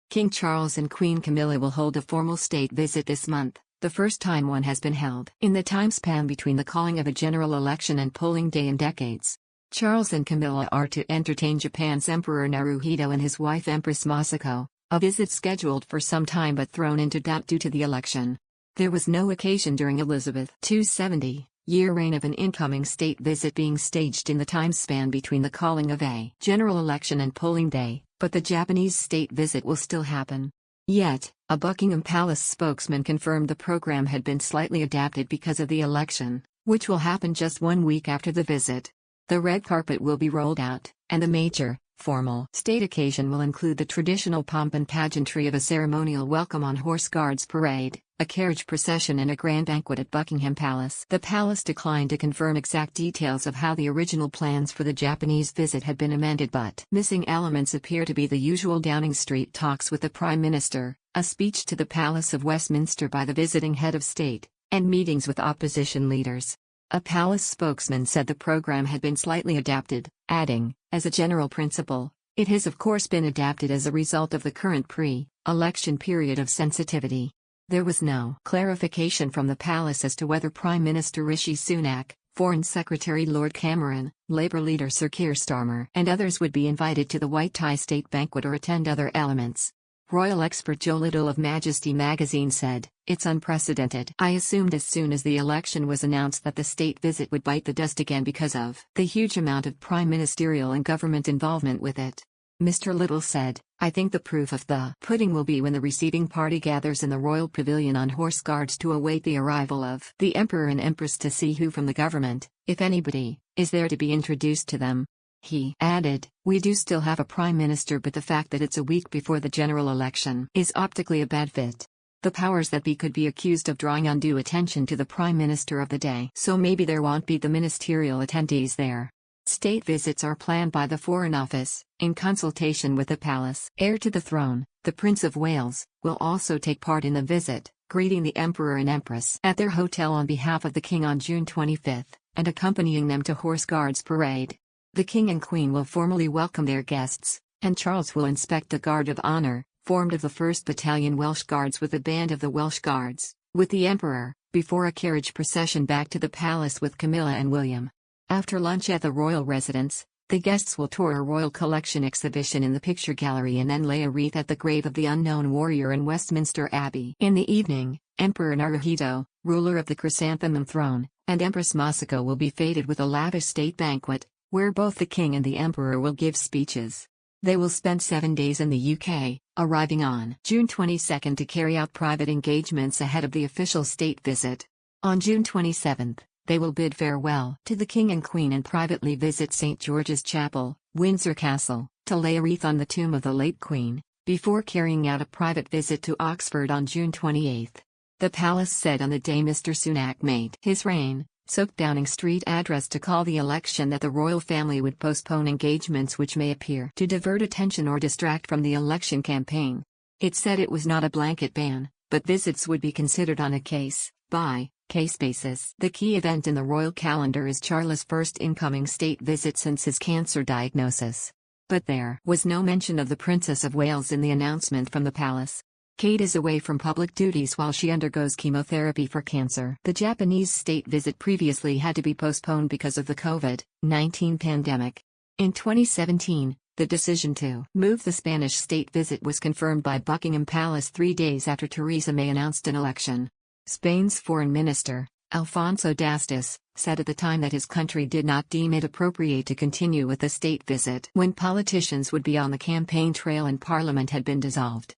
King Charles and Queen Camilla will hold a formal state visit this month, the first time one has been held in the time span between the calling of a general election and polling day in decades. Charles and Camilla are to entertain Japan's Emperor Naruhito and his wife Empress Masako, a visit scheduled for some time but thrown into doubt due to the election. There was no occasion during Elizabeth II's 70-year reign of an incoming state visit being staged in the time span between the calling of a general election and polling day, but the Japanese state visit will still happen. Yet, a Buckingham Palace spokesman confirmed the program had been slightly adapted because of the election, which will happen just 1 week after the visit. The red carpet will be rolled out, and the major, formal state occasion will include the traditional pomp and pageantry of a ceremonial welcome on Horse Guards Parade, a carriage procession and a grand banquet at Buckingham Palace. The palace declined to confirm exact details of how the original plans for the Japanese visit had been amended, but missing elements appear to be the usual Downing Street talks with the Prime Minister, a speech to the Palace of Westminster by the visiting head of state, and meetings with opposition leaders. A palace spokesman said the program had been slightly adapted, adding, as a general principle, it has of course been adapted as a result of the current pre-election period of sensitivity. There was no clarification from the palace as to whether Prime Minister Rishi Sunak, Foreign Secretary Lord Cameron, Labour leader Sir Keir Starmer, and others would be invited to the white tie state banquet or attend other elements. Royal expert Joe Little of Majesty magazine said, "It's unprecedented. I assumed as soon as the election was announced that the state visit would bite the dust again because of the huge amount of prime ministerial and government involvement with it." Mr. Little said, "I think the proof of the pudding will be when the receiving party gathers in the royal pavilion on horse guards to await the arrival of the Emperor and Empress to see who from the government, if anybody, is there to be introduced to them." He added, "We do still have a prime minister, but the fact that it's a week before the general election is optically a bad fit. The powers that be could be accused of drawing undue attention to the prime minister of the day, so maybe there won't be the ministerial attendees there." State visits are planned by the Foreign Office, in consultation with the palace. Heir to the throne, the Prince of Wales, will also take part in the visit, greeting the Emperor and Empress at their hotel on behalf of the King on June 25, and accompanying them to Horse Guards Parade. The King and Queen will formally welcome their guests, and Charles will inspect the Guard of Honour, formed of the 1st Battalion Welsh Guards with a band of the Welsh Guards, with the Emperor, before a carriage procession back to the palace with Camilla and William. After lunch at the royal residence, the guests will tour a royal collection exhibition in the picture gallery and then lay a wreath at the grave of the unknown warrior in Westminster Abbey. In the evening, Emperor Naruhito, ruler of the Chrysanthemum throne, and Empress Masako will be feted with a lavish state banquet, where both the King and the Emperor will give speeches. They will spend 7 days in the UK, arriving on June 22 to carry out private engagements ahead of the official state visit. On June 27, they will bid farewell to the King and Queen and privately visit St. George's Chapel, Windsor Castle, to lay a wreath on the tomb of the late Queen, before carrying out a private visit to Oxford on June 28. The palace said on the day Mr. Sunak made his reign-soaked Downing Street address to call the election that the royal family would postpone engagements which may appear to divert attention or distract from the election campaign. It said it was not a blanket ban, but visits would be considered on a case-by-case basis. The key event in the royal calendar is Charles' first incoming state visit since his cancer diagnosis. But there was no mention of the Princess of Wales in the announcement from the palace. Kate is away from public duties while she undergoes chemotherapy for cancer. The Japanese state visit previously had to be postponed because of the COVID-19 pandemic. In 2017, the decision to move the Spanish state visit was confirmed by Buckingham Palace 3 days after Theresa May announced an election. Spain's foreign minister, Alfonso Dastis, said at the time that his country did not deem it appropriate to continue with the state visit when politicians would be on the campaign trail and Parliament had been dissolved.